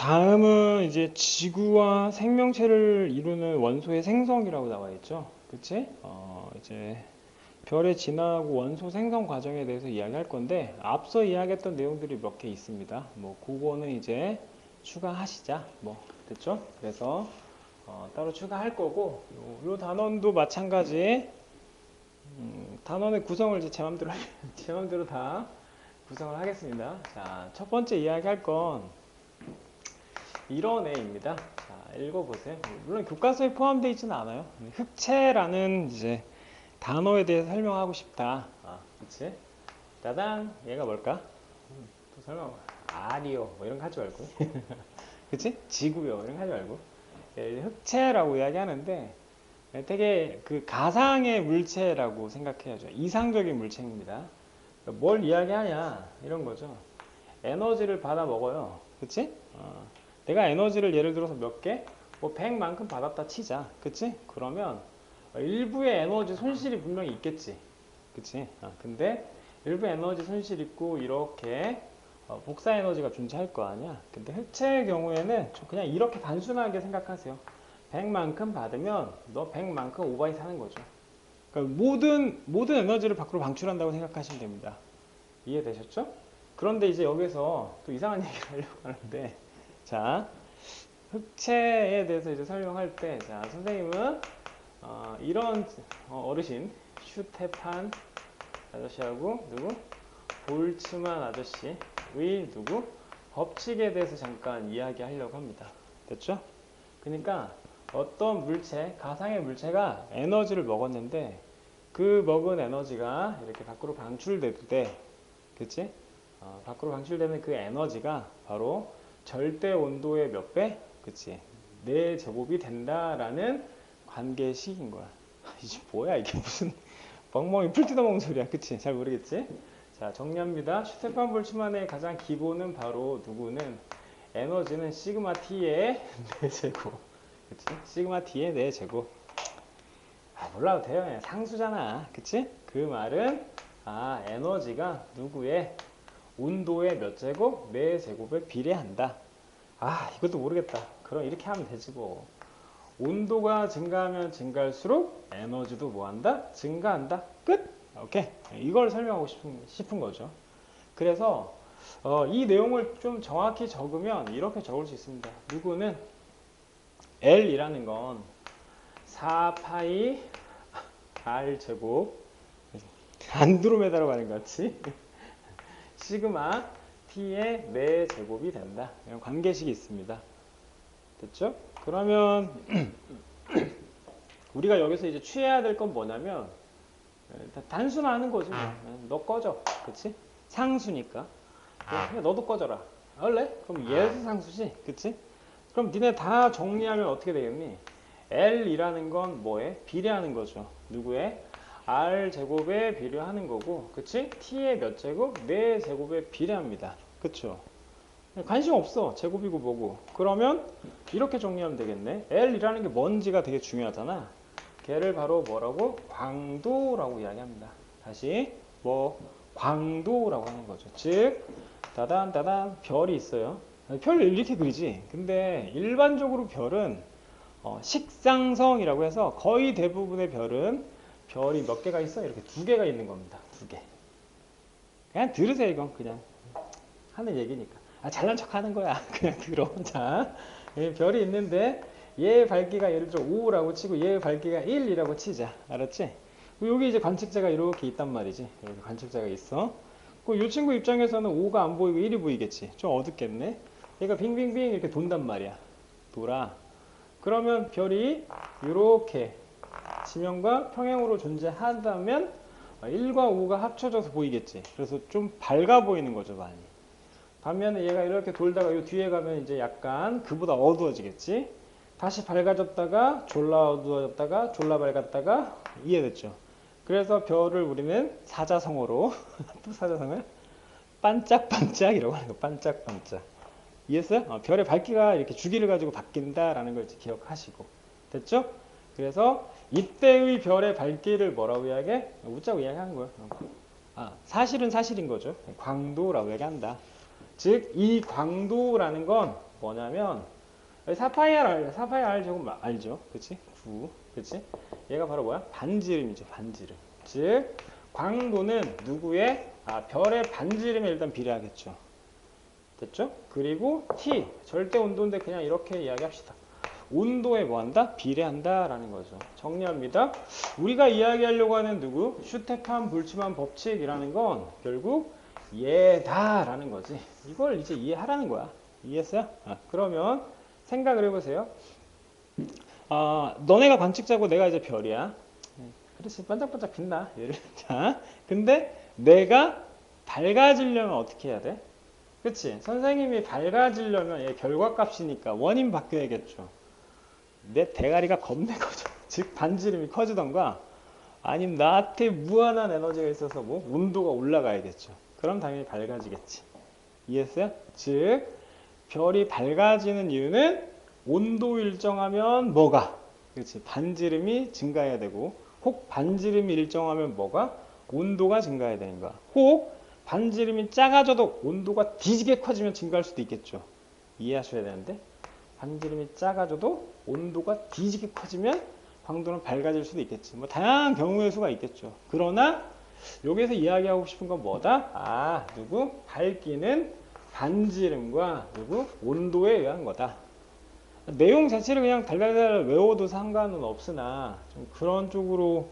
다음은 이제 지구와 생명체를 이루는 원소의 생성이라고 나와 있죠. 그치? 이제 별에 진화하고 원소 생성 과정에 대해서 이야기할 건데, 앞서 이야기했던 내용들이 몇 개 있습니다. 뭐, 그거는 이제 추가하시자. 뭐, 됐죠? 그래서, 따로 추가할 거고, 요 단원도 마찬가지, 단원의 구성을 이제 제 맘대로, 제 맘대로 다 구성을 하겠습니다. 자, 첫 번째 이야기할 건, 이런 애입니다. 자, 읽어보세요. 물론 교과서에 포함되어 있지는 않아요. 흑채라는 이제 단어에 대해서 설명하고 싶다. 그치? 짜잔! 얘가 뭘까? 또 설명. 아리오. 뭐 이런 거 하지 말고. 그치? 지구요. 이런 거 하지 말고. 흑채라고 이야기하는데 되게 그 가상의 물체라고 생각해야죠. 이상적인 물체입니다. 뭘 이야기하냐? 이런 거죠. 에너지를 받아 먹어요. 그치? 내가 에너지를 예를 들어서 몇 개? 뭐 100만큼 받았다 치자. 그치? 그러면 일부의 에너지 손실이 분명히 있겠지. 그치? 근데 일부 에너지 손실 있고 이렇게 복사 에너지가 존재할 거 아니야. 근데 흑체의 경우에는 그냥 이렇게 단순하게 생각하세요. 100만큼 받으면 너 100만큼 오바이 사는 거죠. 그러니까 모든 에너지를 밖으로 방출한다고 생각하시면 됩니다. 이해되셨죠? 그런데 이제 여기서 또 이상한 얘기를 하려고 하는데, 자, 흑체에 대해서 이제 설명할 때, 자, 선생님은 이런 어르신, 슈테판 아저씨하고 누구? 볼츠만 아저씨의 누구? 법칙에 대해서 잠깐 이야기하려고 합니다. 됐죠? 그러니까 어떤 물체, 가상의 물체가 에너지를 먹었는데 그 먹은 에너지가 이렇게 밖으로 방출될 때, 그치? 밖으로 방출되는 그 에너지가 바로 절대 온도의 몇 배? 그치? 4제곱이 된다라는 관계식인 거야. 이게 뭐야? 이게 무슨 멍멍이 풀 뜯어먹는 소리야. 그치? 잘 모르겠지? 자, 정리합니다. 슈테판 볼츠만의 가장 기본은 바로 누구는 에너지는 시그마 T의 4제곱. 그치? 시그마 T의 4제곱. 몰라도 돼요. 그냥 상수잖아. 그치? 그 말은 에너지가 누구의 온도의 몇 제곱? 4제곱에 비례한다. 이것도 모르겠다. 그럼 이렇게 하면 되지 뭐. 온도가 증가하면 증가할수록 에너지도 뭐한다? 증가한다. 끝! 오케이. 이걸 설명하고 싶은 거죠. 그래서 이 내용을 좀 정확히 적으면 이렇게 적을 수 있습니다. 누구는 L이라는 건 4파이 R 제곱 안드로메다로 가는 것 같이 시그마 T의 4제곱이 된다. 이런 관계식이 있습니다. 됐죠? 그러면 우리가 여기서 이제 취해야 될 건 뭐냐면 단순화하는 거지. 너 꺼져. 그치? 상수니까. 그냥 너도 꺼져라. 원래? 그럼 얘도 상수지. 그치? 그럼 니네 다 정리하면 어떻게 되겠니? L이라는 건 뭐에? 비례하는 거죠. 누구의? R 제곱에 비례하는 거고, 그치? T의 몇 제곱? 4제곱에 비례합니다. 그쵸? 관심 없어. 제곱이고 뭐고. 그러면 이렇게 정리하면 되겠네. L이라는 게 뭔지가 되게 중요하잖아. 걔를 바로 뭐라고? 광도라고 이야기합니다. 다시 광도라고 하는 거죠. 즉 따단 별이 있어요. 별을 이렇게 그리지. 근데 일반적으로 별은 식상성이라고 해서 거의 대부분의 별은 별이 몇 개가 있어? 이렇게 2개가 있는 겁니다. 2개. 그냥 들으세요. 이건 그냥 하는 얘기니까. 잘난 척 하는 거야. 그냥 들어. 자, 별이 있는데 얘 밝기가 예를 들어 5라고 치고 얘 밝기가 1이라고 치자. 알았지? 여기 이제 관측자가 이렇게 있단 말이지. 이렇게 관측자가 있어. 이 친구 입장에서는 5가 안 보이고 1이 보이겠지. 좀 어둡겠네. 얘가 빙빙빙 이렇게 돈단 말이야. 돌아. 그러면 별이 이렇게 지면과 평행으로 존재한다면 1과 5가 합쳐져서 보이겠지. 그래서 좀 밝아 보이는 거죠, 많이. 반면에 얘가 이렇게 돌다가 이 뒤에 가면 이제 약간 그보다 어두워지겠지. 다시 밝아졌다가 졸라 어두워졌다가 졸라 밝았다가 이해됐죠. 그래서 별을 우리는 사자성어로 또 사자성어 반짝반짝이라고 하는 거. 반짝반짝. 이해했어요? 별의 밝기가 이렇게 주기를 가지고 바뀐다라는 걸 기억하시고. 됐죠? 그래서 이때의 별의 밝기를 뭐라고 이야기해? 웃자고 이야기하는 거예요. 사실은 사실인 거죠. 광도라고 얘기한다. 즉, 이 광도라는 건 뭐냐면 사파이어 조금 알죠? 그치? 9. 그치? 얘가 바로 뭐야? 반지름이죠. 반지름. 즉 광도는 누구의? 별의 반지름에 일단 비례하겠죠. 됐죠? 그리고 T 절대 온도인데 그냥 이렇게 이야기합시다. 온도에 뭐한다? 비례한다 라는 거죠. 정리합니다. 우리가 이야기하려고 하는 누구? 슈테판 볼츠만 법칙이라는 건 결국 얘다 라는 거지. 이걸 이제 이해하라는 거야. 이해했어요? 그러면 생각을 해보세요. 너네가 관측자고 내가 이제 별이야. 그렇지, 반짝반짝 빛나. 얘를. 자, 근데 내가 밝아지려면 어떻게 해야 돼? 그치? 선생님이 밝아지려면 얘 결과값이니까 원인 바뀌어야겠죠. 내 대가리가 겁내 커져. 즉 반지름이 커지던가 아니면 나한테 무한한 에너지가 있어서 뭐 온도가 올라가야겠죠. 그럼 당연히 밝아지겠지. 이해했어요? 즉 별이 밝아지는 이유는 온도 일정하면 뭐가? 그렇지. 반지름이 증가해야 되고 혹 반지름이 일정하면 뭐가? 온도가 증가해야 되는 거야. 혹 반지름이 작아져도 온도가 뒤지게 커지면 증가할 수도 있겠죠. 이해하셔야 되는데 반지름이 작아져도 온도가 뒤지게 커지면 광도는 밝아질 수도 있겠지. 뭐 다양한 경우의 수가 있겠죠. 그러나 여기서 이야기하고 싶은 건 뭐다? 누구? 밝기는 반지름과 누구? 온도에 의한 거다. 내용 자체를 그냥 달달달 외워도 상관은 없으나 좀 그런 쪽으로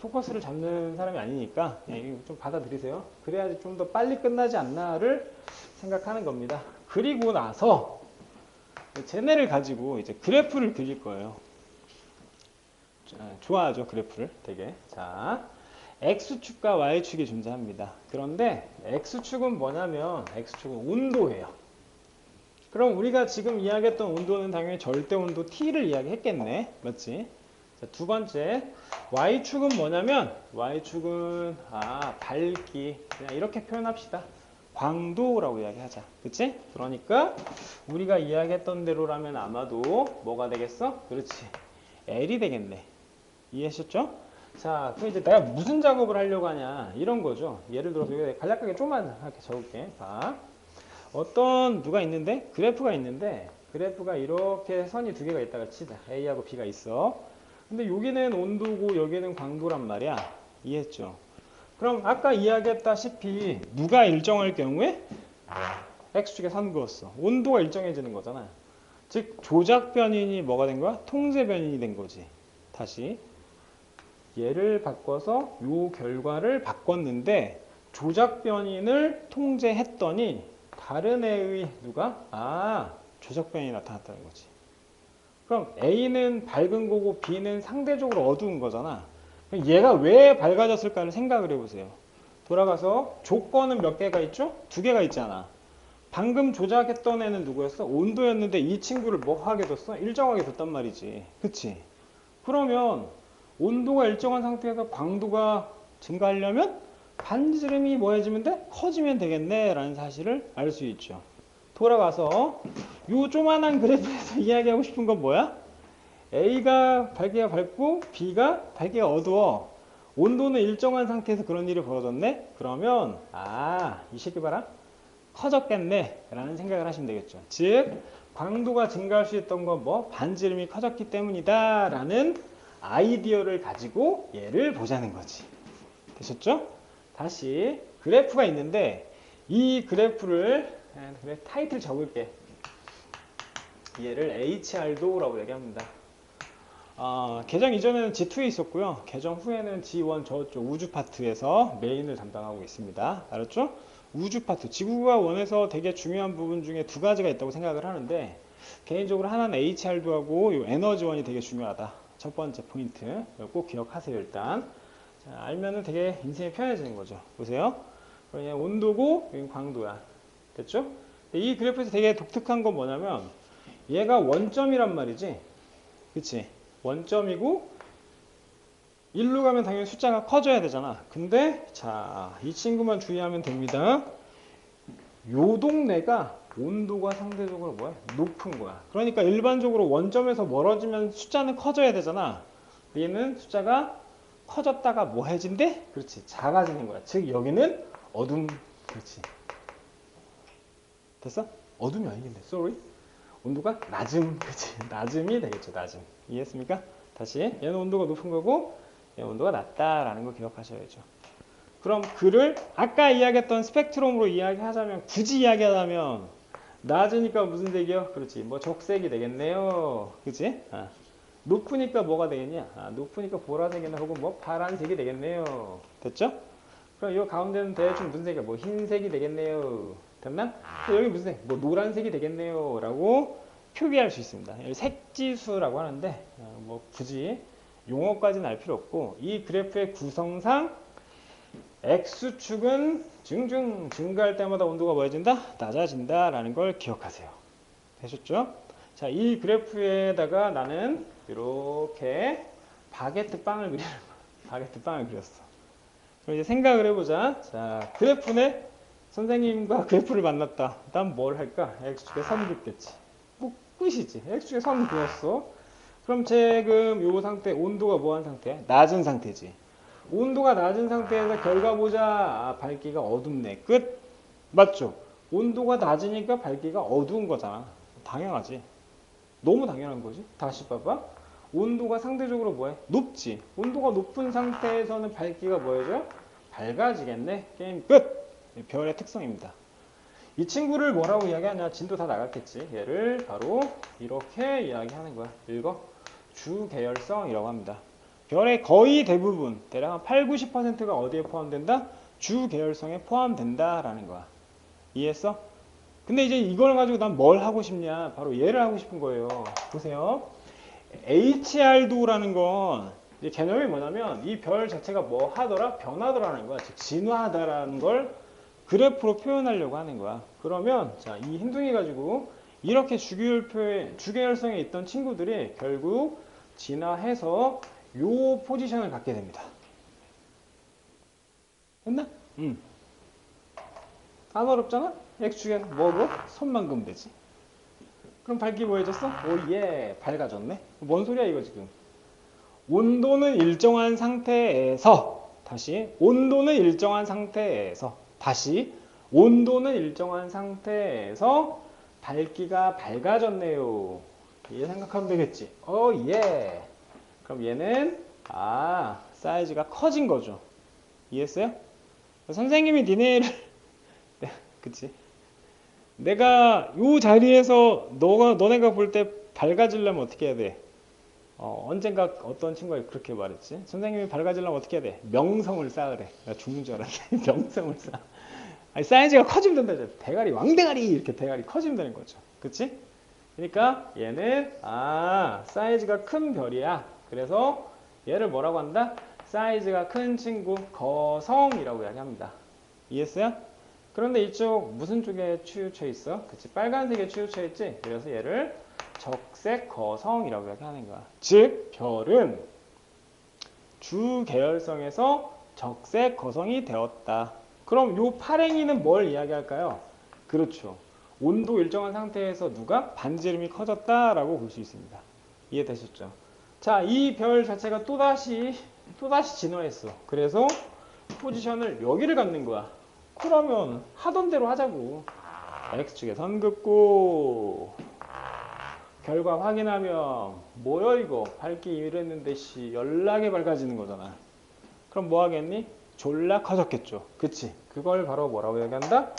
포커스를 잡는 사람이 아니니까 좀 받아들이세요. 그래야지 좀 더 빨리 끝나지 않나를 생각하는 겁니다. 그리고 나서 쟤네를 가지고 이제 그래프를 그릴 거예요. 좋아하죠, 그래프를 되게. 자, X축과 Y축이 존재합니다. 그런데 X축은 뭐냐면 X축은 온도예요. 그럼 우리가 지금 이야기했던 온도는 당연히 절대 온도 T를 이야기했겠네. 맞지? 자, 두 번째 Y축은 뭐냐면 Y축은 밝기. 그냥 이렇게 표현합시다. 광도라고 이야기하자. 그치? 그러니까 우리가 이야기했던 대로라면 아마도 뭐가 되겠어? 그렇지. L이 되겠네. 이해하셨죠? 자, 그럼 이제 내가 무슨 작업을 하려고 하냐 이런 거죠. 예를 들어서 간략하게 좀만 이렇게 적을게. 봐. 어떤 누가 있는데 그래프가 있는데 그래프가 이렇게 선이 두 개가 있다가 치자. A하고 B가 있어. 근데 여기는 온도고 여기는 광도란 말이야. 이해했죠? 그럼 아까 이야기했다시피 누가 일정할 경우에 X축에 선 그었어. 온도가 일정해지는 거잖아. 즉 조작 변인이 뭐가 된 거야? 통제 변인이 된 거지. 다시 얘를 바꿔서 요 결과를 바꿨는데 조작 변인을 통제했더니 다른 애의 누가? 조작 변인이 나타났다는 거지. 그럼 A는 밝은 거고 B는 상대적으로 어두운 거잖아. 얘가 왜 밝아졌을까를 생각을 해보세요. 돌아가서 조건은 몇 개가 있죠? 두 개가 있잖아. 방금 조작했던 애는 누구였어? 온도였는데 이 친구를 뭐 하게 뒀어? 일정하게 뒀단 말이지. 그치? 그러면 온도가 일정한 상태에서 광도가 증가하려면 반지름이 뭐 해지면 돼? 커지면 되겠네 라는 사실을 알 수 있죠. 돌아가서 요 조만한 그래프에서 이야기하고 싶은 건 뭐야? A가 밝기가 밝고 B가 밝기가 어두워. 온도는 일정한 상태에서 그런 일이 벌어졌네? 그러면 이 새끼 봐라. 커졌겠네 라는 생각을 하시면 되겠죠. 즉 광도가 증가할 수 있던 건 뭐? 반지름이 커졌기 때문이다 라는 아이디어를 가지고 얘를 보자는 거지. 되셨죠? 다시 그래프가 있는데 이 그래프를 타이틀 적을게. 얘를 HR도라고 얘기합니다. 개정 이전에는 G2에 있었고요. 개정 후에는 G1 저쪽 우주 파트에서 메인을 담당하고 있습니다. 알았죠? 우주 파트. 지구가 원에서 되게 중요한 부분 중에 두 가지가 있다고 생각을 하는데 개인적으로 하나는 HR도하고 요 에너지원이 되게 중요하다. 첫 번째 포인트. 꼭 기억하세요, 일단. 자, 알면은 되게 인생이 편해지는 거죠. 보세요. 그냥 온도고 여기 광도야. 됐죠? 이 그래프에서 되게 독특한 건 뭐냐면 얘가 원점이란 말이지. 그치? 원점이고 1로 가면 당연히 숫자가 커져야 되잖아. 근데 자, 이 친구만 주의하면 됩니다. 요 동네가 온도가 상대적으로 뭐야? 높은 거야. 그러니까 일반적으로 원점에서 멀어지면 숫자는 커져야 되잖아. 얘는 숫자가 커졌다가 뭐 해진대? 그렇지. 작아지는 거야. 즉 여기는 어둠. 그렇지. 됐어? 어둠이 아니겠네. Sorry. 온도가 낮음, 그치? 낮음이 되겠죠, 낮음. 이해했습니까? 다시 얘는 온도가 높은 거고 얘는 온도가 낮다라는 거 기억하셔야죠. 그럼 그를 아까 이야기했던 스펙트럼으로 이야기하자면 굳이 이야기하자면 낮으니까 무슨 색이요? 그렇지, 뭐 적색이 되겠네요, 그치? 높으니까 뭐가 되겠냐? 높으니까 보라색이나 혹은 뭐 파란색이 되겠네요. 됐죠? 그럼 이 가운데는 대충 무슨 색이야? 뭐 흰색이 되겠네요. 됐나? 여기 무슨 색? 뭐 노란색이 되겠네요. 라고 표기할 수 있습니다. 여기 색지수라고 하는데 뭐 굳이 용어까지는 알 필요 없고 이 그래프의 구성상 X축은 증가할 때마다 온도가 뭐해진다? 낮아진다 라는 걸 기억하세요. 되셨죠? 자, 이 그래프에다가 나는 이렇게 바게트 빵을 그리는 거야. 바게트 빵을 그렸어. 그럼 이제 생각을 해보자. 자, 그래프네. 선생님과 그래프를 만났다. 난 뭘 할까? X축에 선 긋겠지. 뭐 끝이지. X축에 선 그었어. 그럼 지금 요 상태, 온도가 뭐한 상태야? 낮은 상태지. 온도가 낮은 상태에서 결과 보자. 밝기가 어둡네. 끝. 맞죠? 온도가 낮으니까 밝기가 어두운 거잖아. 당연하지. 너무 당연한 거지. 다시 봐봐. 온도가 상대적으로 뭐해? 높지. 온도가 높은 상태에서는 밝기가 뭐해져? 밝아지겠네. 게임 끝. 별의 특성입니다. 이 친구를 뭐라고 이야기하냐? 진도 다 나갔겠지. 얘를 바로 이렇게 이야기하는 거야. 읽어. 주계열성이라고 합니다. 별의 거의 대부분, 대략 한 8, 90%가 어디에 포함된다? 주계열성에 포함된다라는 거야. 이해했어? 근데 이제 이걸 가지고 난 뭘 하고 싶냐? 바로 얘를 하고 싶은 거예요. 보세요. HR도라는 건 이제 개념이 뭐냐면 이 별 자체가 뭐 하더라? 변하더라는 거야. 즉 진화하다라는 걸 그래프로 표현하려고 하는 거야. 그러면 자, 이 힘둥이 가지고 이렇게 주계열성에 있던 친구들이 결국 진화해서 요 포지션을 갖게 됩니다. 됐나? 안 어렵잖아? X축에는 뭐고? 선만 그으면 되지. 그럼 밝기 뭐해졌어? 오예, 밝아졌네. 뭔 소리야 이거 지금? 온도는 일정한 상태에서 다시 온도는 일정한 상태에서 다시 온도는 일정한 상태에서 밝기가 밝아졌네요. 얘 생각하면 되겠지. 예. 그럼 얘는 사이즈가 커진 거죠. 이해했어요? 선생님이 니네를 그치? 내가 요 자리에서 너네가 볼 때 밝아지려면 어떻게 해야 돼? 언젠가 어떤 친구가 그렇게 말했지? 선생님이 밝아지려면 어떻게 해야 돼? 명성을 쌓으래. 나 죽는 줄 알았는데 명성을 쌓아. 아니, 사이즈가 커지면 된다. 대가리, 왕대가리 이렇게 대가리 커지면 되는 거죠. 그치? 그러니까 얘는 사이즈가 큰 별이야. 그래서 얘를 뭐라고 한다? 사이즈가 큰 친구 거성이라고 이야기합니다. 이해했어요? 그런데 이쪽 무슨 쪽에 치우쳐 있어? 그치? 빨간색에 치우쳐 있지? 그래서 얘를 적색 거성이라고 이야기하는 거야. 즉 별은 주계열성에서 적색 거성이 되었다. 그럼 요 파랭이는 뭘 이야기할까요? 그렇죠. 온도 일정한 상태에서 누가 반지름이 커졌다라고 볼 수 있습니다. 이해되셨죠? 자, 이 별 자체가 또다시 진화했어. 그래서 포지션을 여기를 갖는 거야. 그러면 하던 대로 하자고. X축에 선 긋고 결과 확인하면 뭐야 이거? 밝기 이랬는데 연락이 밝아지는 거잖아. 그럼 뭐 하겠니? 졸라 커졌겠죠. 그치? 그걸 바로 뭐라고 얘기한다?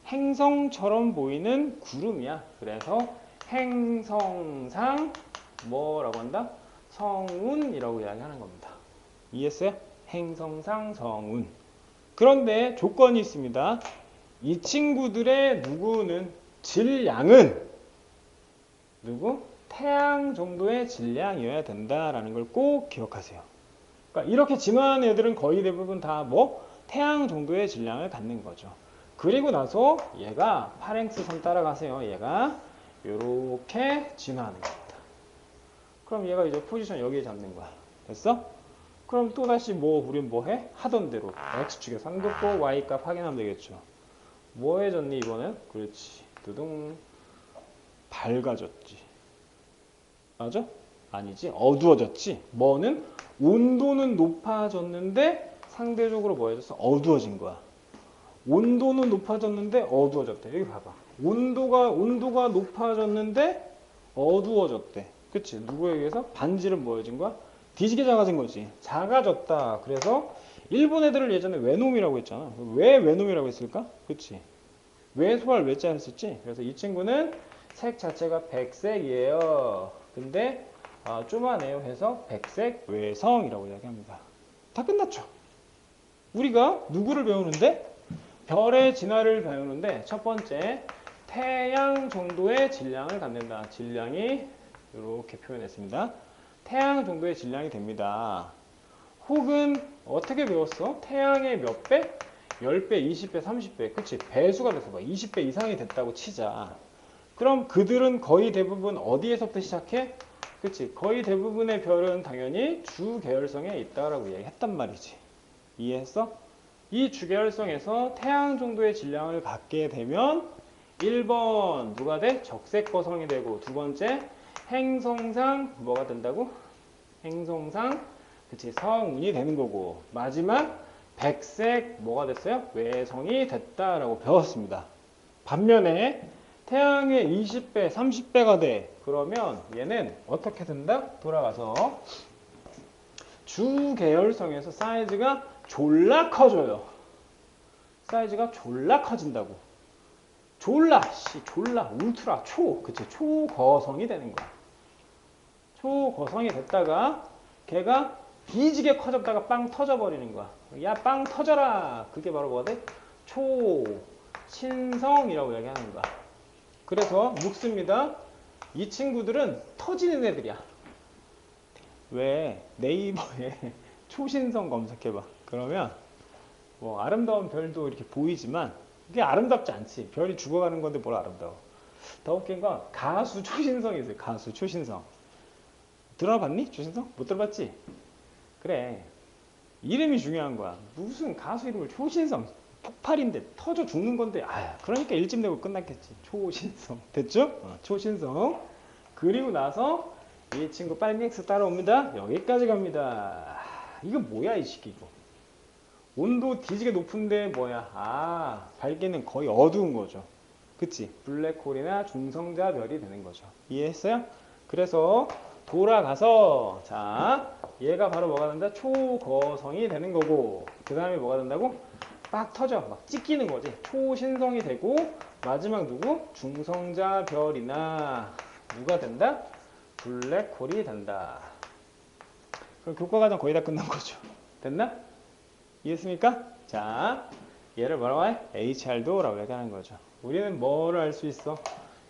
행성처럼 보이는 구름이야. 그래서 행성상 뭐라고 한다? 성운이라고 이야기하는 겁니다. 이해했어요? 행성상 성운. 그런데 조건이 있습니다. 이 친구들의 누구는 질량은 태양 정도의 질량이어야 된다라는 걸 꼭 기억하세요. 그러니까 이렇게 진화한 애들은 거의 대부분 다 태양 정도의 질량을 갖는 거죠. 그리고 나서 얘가 파랭스 선 따라가세요. 얘가 이렇게 진화하는 겁니다. 그럼 얘가 이제 포지션 여기에 잡는 거야. 됐어? 그럼 또다시 우린 뭐 해? 하던 대로 X축에 선 긋고 Y값 확인하면 되겠죠. 뭐 해졌니 이번엔? 그렇지. 두둥. 밝아졌지. 맞아? 아니지. 어두워졌지. 뭐는? 온도는 높아졌는데 상대적으로 뭐 해졌어? 어두워진 거야. 온도는 높아졌는데 어두워졌대. 여기 봐봐. 온도가 높아졌는데 어두워졌대. 그치? 누구에 의해서? 반지름 뭐여진 거야? 뒤지게 작아진 거지. 작아졌다. 그래서 일본 애들을 예전에 외놈이라고 했잖아. 왜 외놈이라고 했을까? 그치? 왜 소할 외자 했었지? 그래서 이 친구는 색 자체가 백색이에요. 근데 쪼만해요 해서 백색 외성이라고 이야기합니다. 다 끝났죠? 우리가 누구를 배우는데? 별의 진화를 배우는데 첫 번째 태양 정도의 질량을 갖는다. 질량이 이렇게 표현했습니다. 태양 정도의 질량이 됩니다. 혹은 어떻게 배웠어? 태양의 몇 배? 10배, 20배, 30배. 그치? 배수가 돼서 봐. 20배 이상이 됐다고 치자. 그럼 그들은 거의 대부분 어디에서부터 시작해? 그치? 거의 대부분의 별은 당연히 주계열성에 있다라고 이야기했단 말이지. 이해했어? 이 주계열성에서 태양 정도의 질량을 갖게 되면 1번 누가 돼? 적색거성이 되고 두 번째 행성상 뭐가 된다고? 행성상 그치 성운이 되는 거고 마지막 백색 뭐가 됐어요? 외성이 됐다라고 배웠습니다. 반면에 태양의 20배, 30배가 돼. 그러면 얘는 어떻게 된다? 돌아가서 주계열성에서 사이즈가 졸라 커져요. 사이즈가 졸라 커진다고. 졸라 울트라 그치 초거성이 되는 거야. 초거성이 됐다가 걔가 뒤지게 커졌다가 빵 터져버리는 거야. 야 빵 터져라. 그게 바로 뭐가 돼? 초신성이라고 이야기하는 거야. 그래서 묻습니다. 이 친구들은 터지는 애들이야. 왜 네이버에 초신성 검색해봐. 그러면 뭐 아름다운 별도 이렇게 보이지만 그게 아름답지 않지. 별이 죽어가는 건데 뭘 아름다워. 더 웃긴 건 가수 초신성이 있어요. 가수 초신성. 들어봤니? 초신성? 못 들어봤지? 그래. 이름이 중요한 거야. 무슨 가수 이름을 초신성. 폭발인데 터져 죽는 건데 그러니까 일집 내고 끝났겠지. 초신성. 됐죠? 초신성. 그리고 나서 이 친구 빨갱스 따라옵니다. 여기까지 갑니다. 이거 뭐야 이 새끼 이거. 온도 뒤지게 높은데 뭐야? 밝기는 거의 어두운 거죠. 그치? 블랙홀이나 중성자 별이 되는 거죠. 이해했어요? 그래서 돌아가서 자 얘가 바로 뭐가 된다? 초거성이 되는 거고 그 다음에 뭐가 된다고? 빡 터져. 막 찢기는 거지. 초신성이 되고 마지막 누구? 중성자 별이나 누가 된다? 블랙홀이 된다. 그럼 교과과정 거의 다 끝난 거죠. 됐나? 이해했습니까? 자, 얘를 뭐라고 해? HR도라고 얘기하는 거죠. 우리는 뭐를 알 수 있어?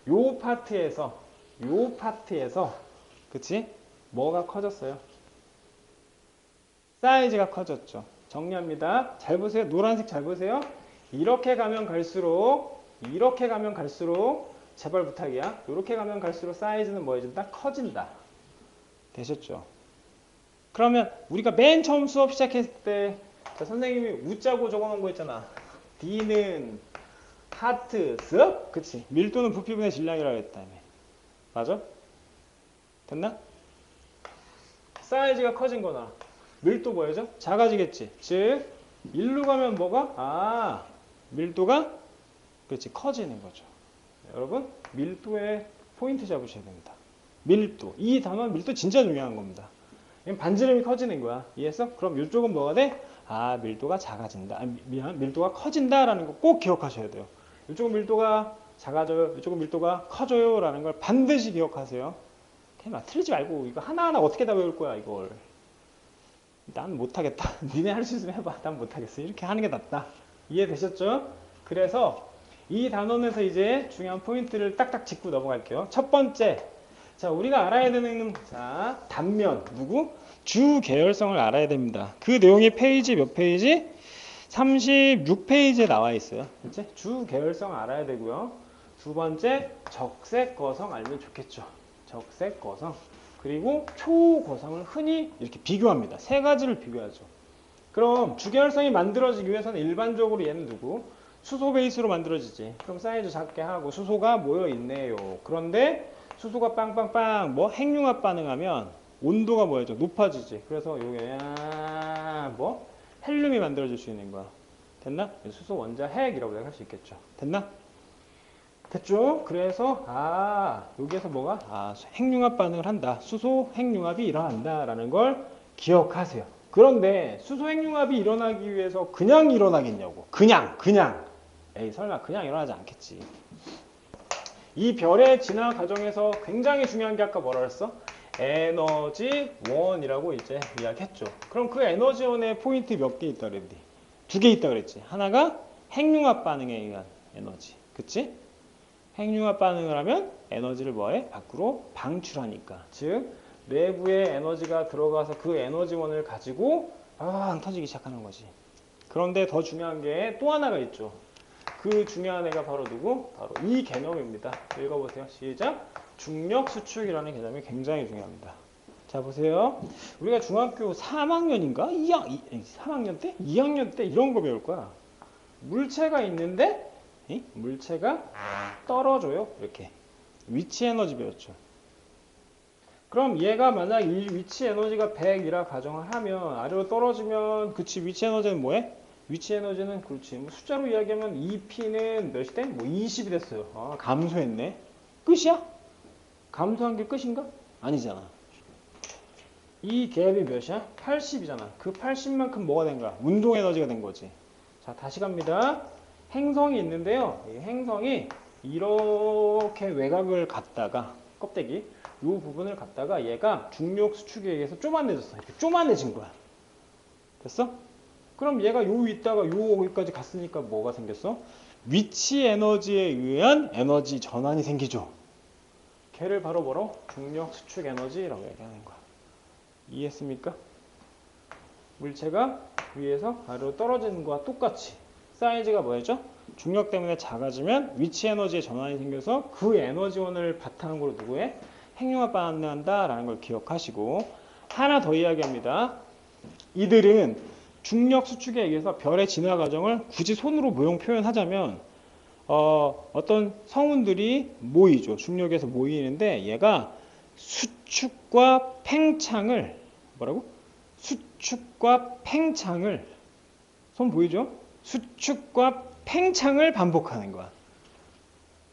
요 파트에서 그치? 뭐가 커졌어요? 사이즈가 커졌죠. 정리합니다. 잘 보세요. 노란색 잘 보세요. 이렇게 가면 갈수록 제발 부탁이야. 이렇게 가면 갈수록 사이즈는 뭐해진다? 커진다. 되셨죠? 그러면 우리가 맨 처음 수업 시작했을 때 자, 선생님이 웃자고 적어놓은 거 있잖아. D는 하트, 습? 그치? 밀도는 부피분의 질량이라고 했다며. 맞아? 됐나? 사이즈가 커진 거나 밀도 뭐예요? 작아지겠지. 즉 일로 가면 뭐가? 밀도가 그렇지 커지는 거죠. 여러분 밀도에 포인트 잡으셔야 됩니다. 밀도. 이 단어 밀도 진짜 중요한 겁니다. 반지름이 커지는 거야. 이해했어? 그럼 이쪽은 뭐가 돼? 밀도가 작아진다. 밀도가 커진다라는 거 꼭 기억하셔야 돼요. 이쪽은 밀도가 작아져요. 이쪽은 밀도가 커져요. 라는 걸 반드시 기억하세요. 그냥 틀리지 말고 이거 하나하나 어떻게 다 외울 거야 이걸. 난 못하겠다. 니네 할 수 있으면 해봐. 난 못하겠어. 이렇게 하는 게 낫다. 이해되셨죠? 그래서 이 단원에서 이제 중요한 포인트를 딱딱 짚고 넘어갈게요. 첫 번째, 자 우리가 알아야 되는 자 단면 누구? 주 계열성을 알아야 됩니다. 그 내용이 페이지 몇 페이지? 36페이지에 나와 있어요. 그치? 주 계열성 알아야 되고요. 두 번째 적색거성 알면 좋겠죠. 적색거성. 그리고 초거성을 흔히 이렇게 비교합니다. 세 가지를 비교하죠. 그럼 주계열성이 만들어지기 위해서는 일반적으로 얘는 누구? 수소 베이스로 만들어지지. 그럼 사이즈 작게 하고 수소가 모여 있네요. 그런데 수소가 빵빵빵 뭐 핵융합 반응하면 온도가 뭐였죠? 높아지지. 그래서 요게 뭐 헬륨이 만들어질 수 있는 거야. 됐나? 수소 원자 핵이라고 할 수 있겠죠. 됐나? 됐죠? 그래서 여기에서 뭐가 핵융합 반응을 한다. 수소 핵융합이 일어난다라는 걸 기억하세요. 그런데 수소 핵융합이 일어나기 위해서 그냥 일어나겠냐고. 그냥 에이 설마 그냥 일어나지 않겠지. 이 별의 진화 과정에서 굉장히 중요한 게 아까 뭐라 그랬어? 에너지원이라고 이제 이야기했죠. 그럼 그 에너지원의 포인트 몇 개 있다 그랬지? 2개 있다 그랬지. 하나가 핵융합 반응에 의한 에너지. 그치? 핵융합 반응을 하면 에너지를 뭐해? 밖으로 방출하니까. 즉 내부에 에너지가 들어가서 그 에너지원을 가지고 팡 터지기 시작하는 거지. 그런데 더 중요한 게 또 하나가 있죠. 그 중요한 애가 바로 누구? 바로 이 개념입니다. 읽어보세요. 시작. 중력 수축이라는 개념이 굉장히 중요합니다. 자 보세요. 우리가 중학교 3학년인가? 3학년 때? 2학년 때 이런 거 배울 거야. 물체가 있는데 물체가 떨어져요. 이렇게. 위치 에너지 배웠죠. 그럼 얘가 만약 이 위치 에너지가 100이라 가정을 하면 아래로 떨어지면 그치 위치 에너지는 뭐해? 위치 에너지는 그렇지. 뭐 숫자로 이야기하면 2P는 몇이 돼? 뭐 20이 됐어요. 감소했네. 끝이야? 감소한 게 끝인가? 아니잖아. 이 갭이 몇이야? 80이잖아. 그 80만큼 뭐가 된 거야? 운동 에너지가 된 거지. 자, 다시 갑니다. 행성이 있는데요. 이 행성이 이렇게 외곽을 갖다가 껍데기 이 부분을 갖다가 얘가 중력 수축에 의해서 쪼만해졌어. 이렇게 쪼만해진 거야. 됐어? 그럼 얘가 요 있다가 여기까지 갔으니까 뭐가 생겼어? 위치 에너지에 의한 에너지 전환이 생기죠. 걔를 바로 뭐로? 중력 수축 에너지라고 얘기하는 거야. 이해했습니까? 물체가 위에서 아래로 떨어지는 거와 똑같이 사이즈가 뭐였죠? 중력 때문에 작아지면 위치 에너지의 전환이 생겨서 그 에너지원을 바탕으로 누구의? 핵융합 반응한다라는 걸 기억하시고 하나 더 이야기합니다. 이들은 중력 수축에 의해서 별의 진화 과정을 굳이 손으로 모형 표현하자면 어떤 성운들이 모이죠. 중력에서 모이는데 얘가 수축과 팽창을 뭐라고? 수축과 팽창을 손 보이죠? 수축과 팽창을 반복하는 거야.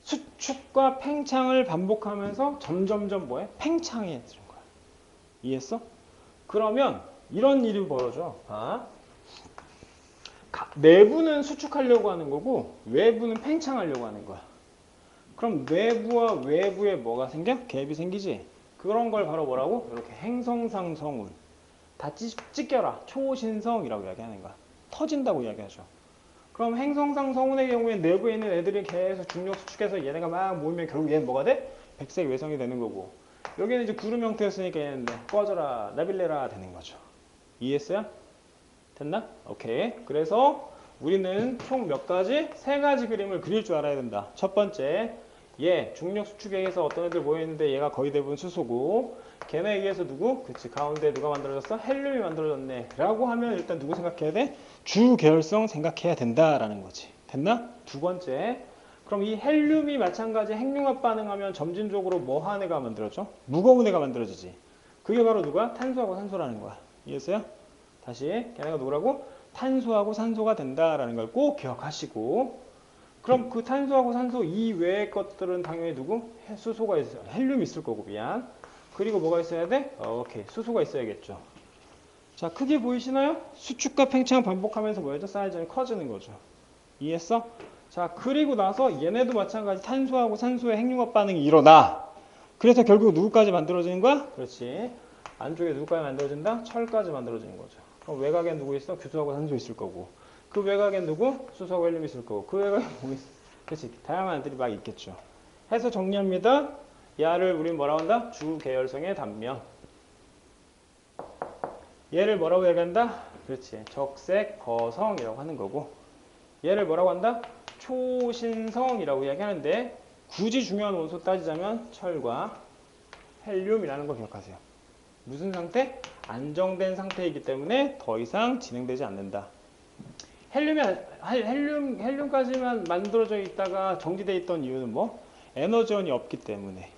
수축과 팽창을 반복하면서 점점점 뭐해? 팽창해지는 거야. 이해했어? 그러면 이런 일이 벌어져. 내부는 수축하려고 하는 거고 외부는 팽창하려고 하는 거야. 그럼 내부와 외부에 뭐가 생겨? 갭이 생기지? 그런 걸 바로 뭐라고? 이렇게 행성상성운. 다 찢겨라. 초신성이라고 이야기하는 거야. 터진다고 이야기하죠. 그럼 행성상성운의 경우에 내부에 있는 애들이 계속 중력 수축해서 얘네가 막 모이면 결국 얘는 뭐가 돼? 백색 외성이 되는 거고 여기는 이제 구름 형태였으니까 얘는 꺼져라, 나빌레라 되는 거죠. 이해했어요? 됐나? 오케이. 그래서 우리는 총 몇 가지? 3가지 그림을 그릴 줄 알아야 된다. 첫 번째, 얘 중력 수축에 의해서 어떤 애들 모여있는데 얘가 거의 대부분 수소고 걔네에 의해서 누구? 그치, 가운데 누가 만들어졌어? 헬륨이 만들어졌네 라고 하면 일단 누구 생각해야 돼? 주계열성 생각해야 된다라는 거지. 됐나? 두 번째, 그럼 이 헬륨이 마찬가지 핵융합 반응하면 점진적으로 뭐 한 애가 만들어져? 무거운 애가 만들어지지. 그게 바로 누가? 탄소하고 산소라는 거야. 이해했어요? 다시 걔네가 누구라고? 탄소하고 산소가 된다라는 걸 꼭 기억하시고 그럼 그 탄소하고 산소 이외의 것들은 당연히 누구? 수소가 있어요. 헬륨이 있을 거고 미안. 그리고 뭐가 있어야 돼? 오케이. 수소가 있어야겠죠. 자, 크게 보이시나요? 수축과 팽창 반복하면서 뭐였죠? 사이즈는 커지는 거죠. 이해했어? 자, 그리고 나서 얘네도 마찬가지 탄소하고 산소의 핵융합 반응이 일어나. 그래서 결국 누구까지 만들어지는 거야? 그렇지. 안쪽에 누구까지 만들어진다? 철까지 만들어지는 거죠. 그럼 외곽엔 누구 있어? 규소하고 산소 있을 거고. 그 외곽엔 누구? 수소하고 헬륨 있을 거고. 그 외곽엔 뭐 있어? 그렇지. 다양한 애들이 막 있겠죠. 해서 정리합니다. 야를 우린 뭐라고 한다? 주계열성의 단면. 얘를 뭐라고 얘기한다? 그렇지. 적색 거성이라고 하는 거고. 얘를 뭐라고 한다? 초신성이라고 이야기하는데 굳이 중요한 원소 따지자면 철과 헬륨이라는 거 기억하세요. 무슨 상태? 안정된 상태이기 때문에 더 이상 진행되지 않는다. 헬륨까지만 만들어져 있다가 정지되어 있던 이유는 뭐? 에너지원이 없기 때문에.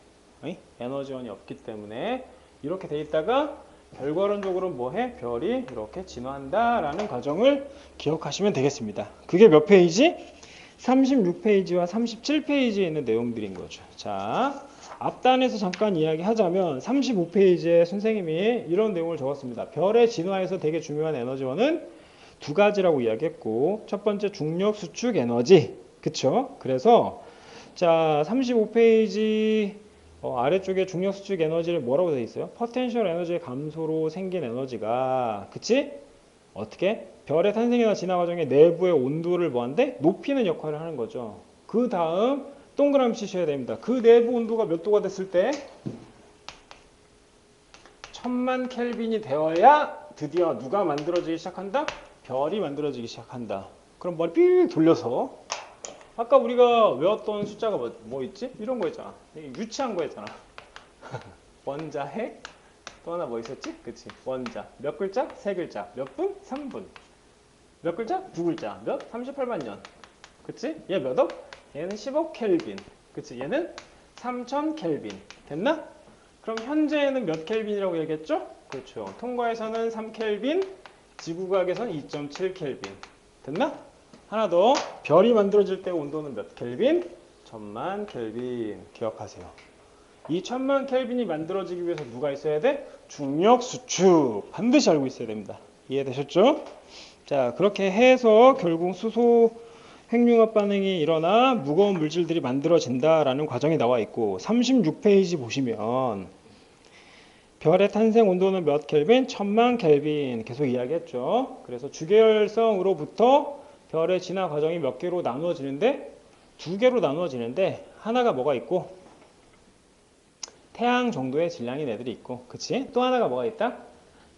에너지원이 없기 때문에 이렇게 돼 있다가 결과론적으로 뭐해? 별이 이렇게 진화한다라는 과정을 기억하시면 되겠습니다. 그게 몇 페이지? 36페이지와 37페이지에 있는 내용들인 거죠. 자, 앞단에서 잠깐 이야기하자면 35페이지에 선생님이 이런 내용을 적었습니다. 별의 진화에서 되게 중요한 에너지원은 두 가지라고 이야기했고, 첫 번째 중력 수축 에너지. 그쵸? 그래서 자, 35페이지 아래쪽에 중력 수축 에너지를 뭐라고 되어 있어요? 포텐셜 에너지의 감소로 생긴 에너지가, 그치? 어떻게? 별의 탄생이나 진화 과정의 내부의 온도를 뭐한데? 높이는 역할을 하는 거죠. 그 다음 동그라미 치셔야 됩니다. 그 내부 온도가 몇 도가 됐을 때? 1000만 켈빈이 되어야 드디어 누가 만들어지기 시작한다? 별이 만들어지기 시작한다. 그럼 머리 삐 돌려서 아까 우리가 외웠던 숫자가 뭐 있지? 이런 거 있잖아. 유치한 거 있잖아. 원자핵 또 하나 뭐 있었지? 그치? 원자 몇 글자? 세 글자 몇 분? 3분 몇 글자? 두 글자 몇? 38만 년 그치? 얘 몇 억? 얘는 10억 켈빈 그치? 얘는 3000 켈빈 됐나? 그럼 현재는 몇 켈빈이라고 얘기했죠? 그렇죠. 통과에서는 3 켈빈 지구과학에서는 2.7 켈빈 됐나? 하나 더 별이 만들어질 때 온도는 몇 켈빈? 1000만 켈빈 기억하세요. 이 1000만 켈빈이 만들어지기 위해서 누가 있어야 돼? 중력 수축 반드시 알고 있어야 됩니다. 이해되셨죠? 자, 그렇게 해서 결국 수소 핵융합 반응이 일어나 무거운 물질들이 만들어진다라는 과정이 나와 있고 36페이지 보시면 별의 탄생 온도는 몇 켈빈? 1000만 켈빈 계속 이야기했죠. 그래서 주계열성으로부터 별의 진화 과정이 몇 개로 나누어지는데 두 개로 나누어지는데 하나가 뭐가 있고 태양 정도의 질량인 애들이 있고 그치? 또 하나가 뭐가 있다?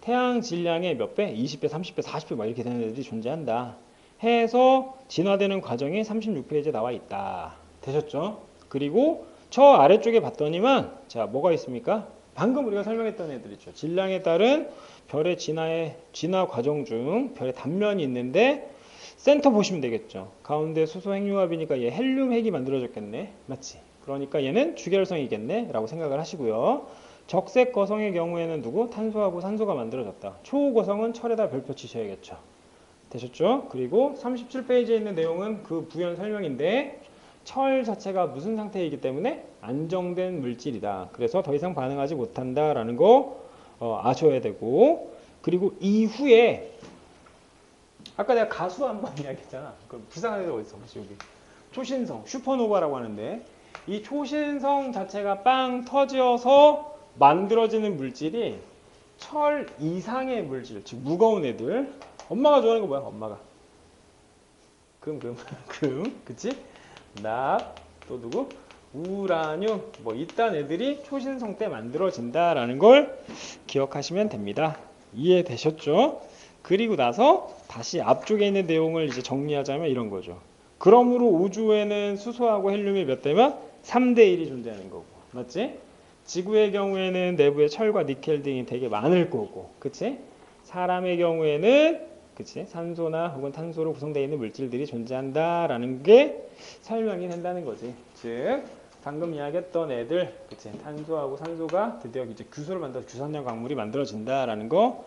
태양 질량의 몇 배? 20배, 30배, 40배 막 이렇게 되는 애들이 존재한다. 해서 진화되는 과정이 36페이지에 나와 있다. 되셨죠? 그리고 저 아래쪽에 봤더니만 자 뭐가 있습니까? 방금 우리가 설명했던 애들 있죠. 질량에 따른 별의 진화 과정 중 별의 단면이 있는데 센터 보시면 되겠죠. 가운데 수소 핵융합이니까 얘 헬륨 핵이 만들어졌겠네. 맞지? 그러니까 얘는 주계열성이겠네 라고 생각을 하시고요. 적색 거성의 경우에는 누구? 탄소하고 산소가 만들어졌다. 초고성은 철에다 별표 치셔야겠죠. 되셨죠? 그리고 37페이지에 있는 내용은 그 부연 설명인데 철 자체가 무슨 상태이기 때문에 안정된 물질이다. 그래서 더 이상 반응하지 못한다라는 거 아셔야 되고 그리고 이후에 아까 내가 가수 한번 이야기했잖아. 그 부상한 애가 어딨어? 혹시 여기 초신성, 슈퍼노바라고 하는데 이 초신성 자체가 빵 터져서 만들어지는 물질이 철 이상의 물질, 즉 무거운 애들. 엄마가 좋아하는 거 뭐야? 엄마가 금, 그치? 납, 또 누구? 우라늄, 뭐 이딴 애들이 초신성 때 만들어진다라는 걸 기억하시면 됩니다. 이해되셨죠? 그리고 나서 다시 앞쪽에 있는 내용을 이제 정리하자면 이런 거죠. 그러므로 우주에는 수소하고 헬륨이 몇 대면? 3대 1이 존재하는 거고. 맞지? 지구의 경우에는 내부에 철과 니켈 등이 되게 많을 거고. 그치? 사람의 경우에는 그치? 산소나 혹은 탄소로 구성되어 있는 물질들이 존재한다라는 게 설명이 된다는 거지. 즉 방금 이야기했던 애들, 그치? 탄소하고 산소가 드디어 이제 규소를 만들어서 규산염 광물이 만들어진다라는 거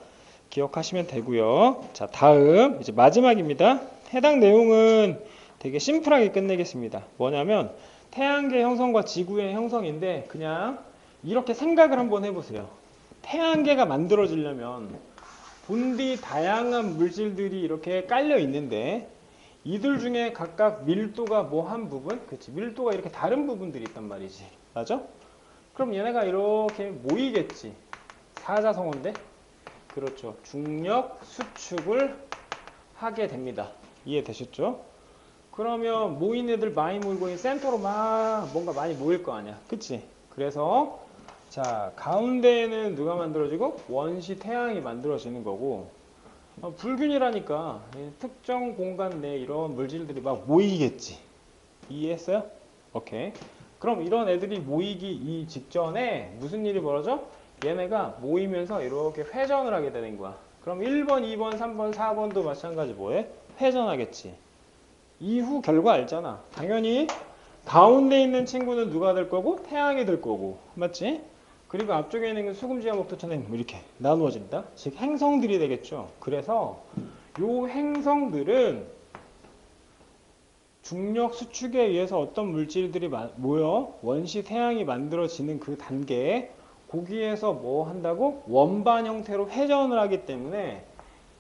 기억하시면 되고요. 자, 다음 이제 마지막입니다. 해당 내용은 되게 심플하게 끝내겠습니다. 뭐냐면 태양계 형성과 지구의 형성인데 그냥 이렇게 생각을 한번 해보세요. 태양계가 만들어지려면 본디 다양한 물질들이 이렇게 깔려 있는데 이들 중에 각각 밀도가 뭐 한 부분? 그치? 밀도가 이렇게 다른 부분들이 있단 말이지. 맞아? 그럼 얘네가 이렇게 모이겠지. 사자성어인데? 그렇죠. 중력 수축을 하게 됩니다. 이해되셨죠? 그러면 모인 애들 많이 모이고 있는 센터로 막 뭔가 많이 모일 거 아니야. 그치? 그래서 자 가운데에는 누가 만들어지고? 원시 태양이 만들어지는 거고 불균이라니까 특정 공간 내에 이런 물질들이 막 모이겠지. 이해했어요? 오케이. 그럼 이런 애들이 모이기 이 직전에 무슨 일이 벌어져? 얘네가 모이면서 이렇게 회전을 하게 되는 거야. 그럼 1번, 2번, 3번, 4번도 마찬가지 뭐해? 회전하겠지. 이후 결과 알잖아. 당연히 가운데 있는 친구는 누가 될 거고? 태양이 될 거고. 맞지? 그리고 앞쪽에 있는 수금지와 목토처럼 이렇게 나누어진다. 즉 행성들이 되겠죠. 그래서 요 행성들은 중력 수축에 의해서 어떤 물질들이 모여 원시 태양이 만들어지는 그 단계에 거기에서 뭐 한다고? 원반 형태로 회전을 하기 때문에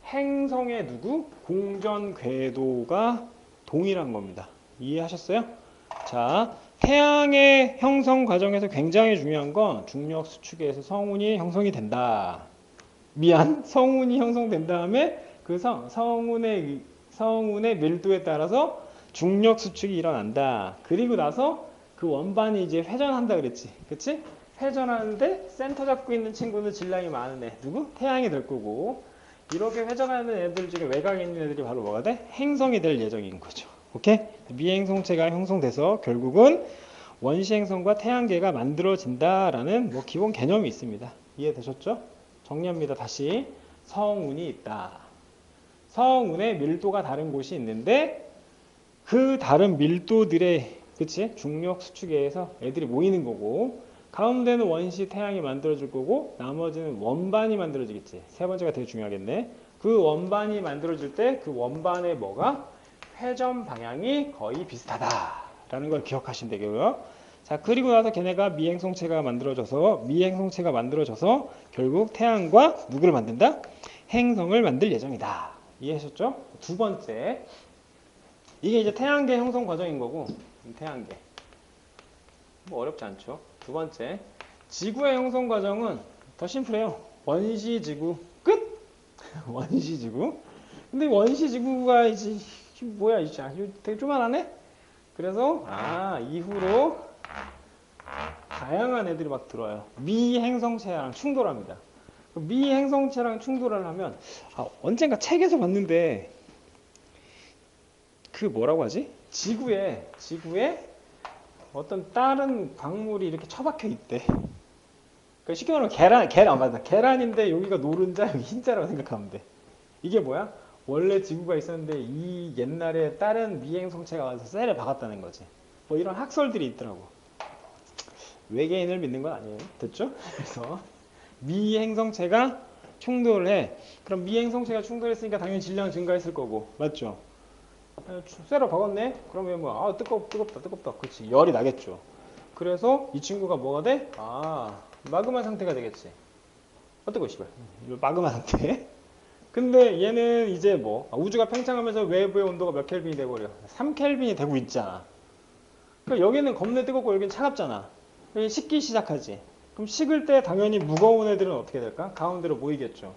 행성의 누구? 공전 궤도가 동일한 겁니다. 이해하셨어요? 자, 태양의 형성 과정에서 굉장히 중요한 건 중력 수축에 의해서 성운이 형성이 된다. 성운이 형성된 다음에 그 성운의 밀도에 따라서 중력 수축이 일어난다. 그리고 나서 그 원반이 이제 회전한다 그랬지. 그치? 회전하는데 센터 잡고 있는 친구는 질량이 많은 애. 누구? 태양이 될 거고. 이렇게 회전하는 애들 중에 외곽에 있는 애들이 바로 뭐가 돼? 행성이 될 예정인 거죠. 오케이? 미행성체가 형성돼서 결국은 원시행성과 태양계가 만들어진다라는 뭐 기본 개념이 있습니다. 이해되셨죠? 정리합니다. 다시. 성운이 있다. 성운의 밀도가 다른 곳이 있는데 그 다른 밀도들의 그치? 중력 수축에 의해서 애들이 모이는 거고 가운데는 원시 태양이 만들어질 거고 나머지는 원반이 만들어지겠지. 세 번째가 되게 중요하겠네. 그 원반이 만들어질 때 그 원반의 뭐가? 회전 방향이 거의 비슷하다라는 걸 기억하시면 되고요. 자, 그리고 나서 걔네가 미행성체가 만들어져서 결국 태양과 누구를 만든다? 행성을 만들 예정이다. 이해하셨죠? 두 번째. 이게 이제 태양계 형성 과정인 거고 태양계. 뭐 어렵지 않죠? 두 번째. 지구의 형성 과정은 더 심플해요. 원시지구 끝! 원시지구. 근데 원시지구가 이제 뭐야 이제 되게 조만하네? 그래서 이후로 다양한 애들이 막 들어와요. 미행성체랑 충돌합니다. 미행성체랑 충돌을 하면 언젠가 책에서 봤는데 그 뭐라고 하지? 지구에 어떤 다른 광물이 이렇게 처박혀 있대. 그러니까 쉽게 말하면 계란인데 여기가 노른자, 여기 흰자라고 생각하면 돼. 이게 뭐야? 원래 지구가 있었는데 이 옛날에 다른 미행성체가 와서 셀을 박았다는 거지. 뭐 이런 학설들이 있더라고. 외계인을 믿는 건 아니에요. 됐죠? 그래서 미행성체가 충돌을 해. 그럼 미행성체가 충돌했으니까 당연히 질량 증가했을 거고. 맞죠? 쇠로 박았네? 그러면 뜨겁다. 그렇지. 열이 나겠죠. 그래서 이 친구가 뭐가 돼? 마그마 상태가 되겠지. 뜨거워, 씨발. 마그마 상태. 근데 얘는 이제 우주가 팽창하면서 외부의 온도가 몇 켈빈이 돼버려? 3켈빈이 되고 있잖아. 그러니까 여기는 겁내 뜨겁고 여기는 차갑잖아. 식기 시작하지. 그럼 식을 때 당연히 무거운 애들은 어떻게 될까? 가운데로 모이겠죠.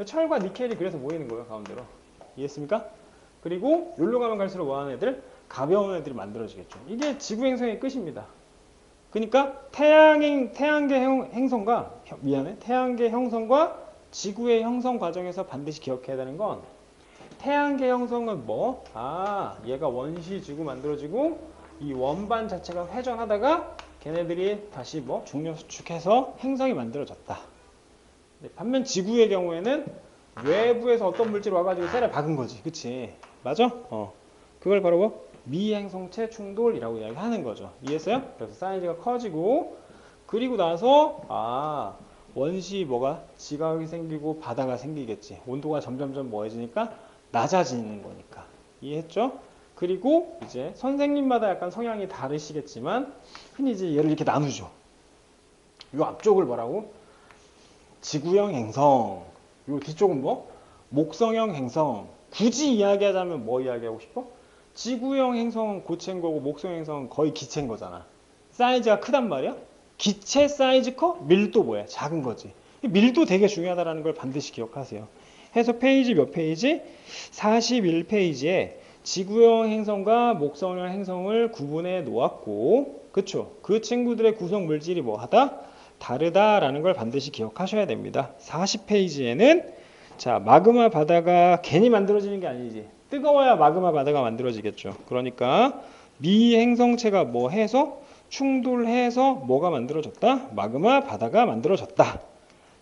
철과 니켈이 그래서 모이는 거예요, 가운데로. 이해했습니까? 그리고 여기로 가면 갈수록 뭐하는 애들? 가벼운 애들이 만들어지겠죠. 이게 지구 행성의 끝입니다. 그러니까 태양계 형성과 지구의 형성 과정에서 반드시 기억해야 되는 건 태양계 형성은 얘가 원시 지구 만들어지고 이 원반 자체가 회전하다가 걔네들이 다시 중력 수축해서 행성이 만들어졌다. 반면 지구의 경우에는 외부에서 어떤 물질이 와가지고 셀에 박은 거지. 그치? 맞아? 그걸 바로 미행성체 충돌이라고 이야기하는 거죠. 이해했어요? 그래서 사이즈가 커지고 그리고 나서 원시 지각이 생기고 바다가 생기겠지. 온도가 점점점 뭐해지니까 낮아지는 거니까. 이해했죠? 그리고 이제 선생님마다 약간 성향이 다르시겠지만 흔히 이제 얘를 이렇게 나누죠. 요 앞쪽을 뭐라고? 지구형 행성. 요 뒤쪽은 목성형 행성. 굳이 이야기하자면 뭐 이야기하고 싶어? 지구형 행성은 고체인 거고 목성 행성은 거의 기체인 거잖아. 사이즈가 크단 말이야. 기체 사이즈 커? 밀도 뭐야? 작은 거지. 밀도 되게 중요하다는 걸 반드시 기억하세요. 해서 페이지 몇 페이지? 41페이지에 지구형 행성과 목성형 행성을 구분해 놓았고 그쵸? 그 친구들의 구성 물질이 다르다라는 걸 반드시 기억하셔야 됩니다. 40페이지에는 마그마 바다가 괜히 만들어지는 게 아니지. 뜨거워야 마그마 바다가 만들어지겠죠. 그러니까 미행성체가 해서 충돌해서 뭐가 만들어졌다? 마그마 바다가 만들어졌다.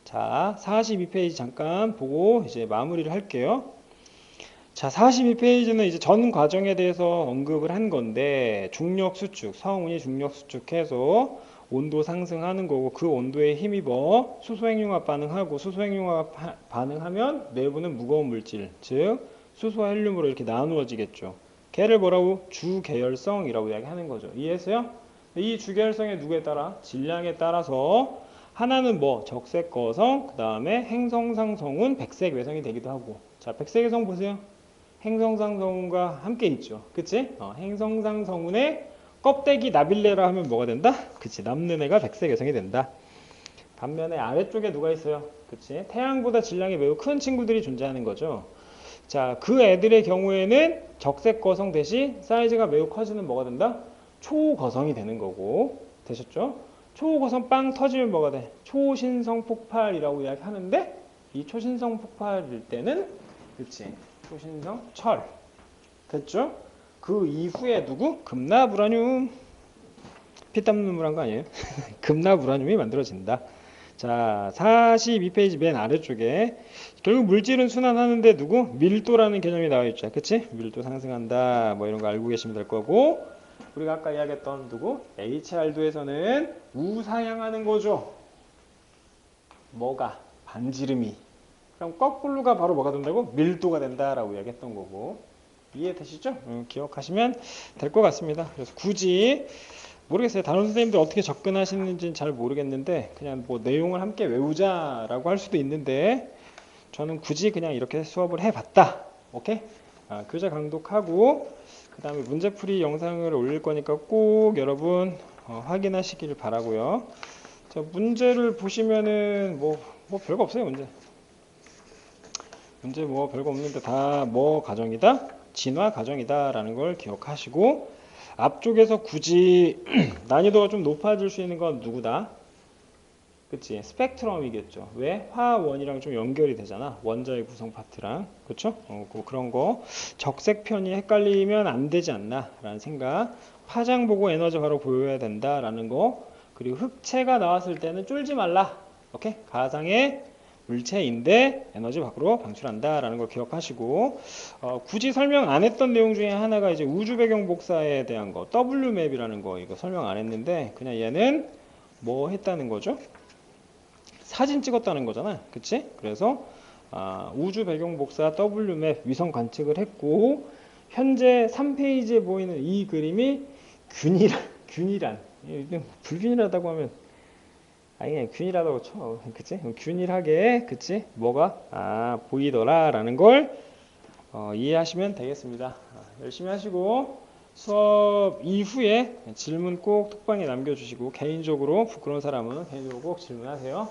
자, 42페이지 잠깐 보고 이제 마무리를 할게요. 자, 42페이지는 이제 전 과정에 대해서 언급을 한 건데 중력 수축, 성운이 중력 수축해서 온도 상승하는 거고 그 온도에 힘입어 수소핵융합 반응하고 수소핵융합 반응하면 내부는 무거운 물질, 즉 수소와 헬륨으로 이렇게 나누어지겠죠. 걔를 뭐라고? 주계열성이라고 이야기하는 거죠. 이해했어요? 이 주계열성의 누구에 따라? 질량에 따라서 하나는 뭐 적색거성, 그 다음에 행성상성운, 백색외성이 되기도 하고. 자, 백색외성 보세요. 행성상성운과 함께 있죠. 그치? 행성상성운의 껍데기 나빌레라 하면 뭐가 된다? 그치? 남는 애가 백색외성이 된다. 반면에 아래쪽에 누가 있어요? 그치? 태양보다 질량이 매우 큰 친구들이 존재하는 거죠. 자, 그 애들의 경우에는 적색거성 대신 사이즈가 매우 커지는 뭐가 된다? 초거성이 되는 거고. 되셨죠? 초거성 빵 터지면 뭐가 돼? 초신성 폭발이라고 이야기하는데 이 초신성 폭발일 때는 그치? 초신성 철. 됐죠? 그 이후에 누구? 금나브라늄. 피땀 눈물한 거 아니에요? 금나브라늄이 만들어진다. 자, 42페이지 맨 아래쪽에 결국 물질은 순환하는데 누구? 밀도라는 개념이 나와 있죠. 그치? 밀도 상승한다. 뭐 이런 거 알고 계시면 될 거고 우리가 아까 이야기했던 누구? HR도에서는 우상향하는 거죠. 뭐가? 반지름이. 그럼 거꾸로가 바로 뭐가 된다고? 밀도가 된다라고 이야기했던 거고 이해되시죠? 기억하시면 될 것 같습니다. 그래서 굳이 모르겠어요. 다른 선생님들 어떻게 접근하시는지는 잘 모르겠는데 그냥 뭐 내용을 함께 외우자라고 할 수도 있는데 저는 굳이 그냥 이렇게 수업을 해봤다. 오케이? 교재 강독하고 그 다음에 문제풀이 영상을 올릴 거니까 꼭 여러분 확인하시길 바라고요. 자, 문제를 보시면은 뭐 별거 없어요. 문제 뭐 별거 없는데 다 뭐 가정이다? 진화 가정이다 라는 걸 기억하시고 앞쪽에서 굳이 난이도가 좀 높아질 수 있는 건 누구다? 그치? 스펙트럼이겠죠. 왜? 화원이랑 좀 연결이 되잖아. 원자의 구성 파트랑. 그쵸? 그런 거. 적색편이 헷갈리면 안 되지 않나? 라는 생각. 파장 보고 에너지 바로 보여야 된다. 라는 거. 그리고 흑체가 나왔을 때는 쫄지 말라. 오케이? 가상의 물체인데 에너지 밖으로 방출한다 라는 걸 기억하시고 굳이 설명 안 했던 내용 중에 하나가 이제 우주 배경 복사에 대한 거 W맵이라는 거 이거 설명 안 했는데 그냥 얘는 뭐 했다는 거죠? 사진 찍었다는 거잖아. 그치? 그래서 우주 배경 복사 W맵 위성 관측을 했고 현재 3페이지에 보이는 이 그림이 균일한 불균일하다고 하면 아니 균일하다고 쳐. 그치? 균일하게 그치? 뭐가 보이더라 라는 걸 이해하시면 되겠습니다. 열심히 하시고 수업 이후에 질문 꼭 톡방에 남겨주시고 개인적으로 부끄러운 사람은 개인적으로 꼭 질문하세요.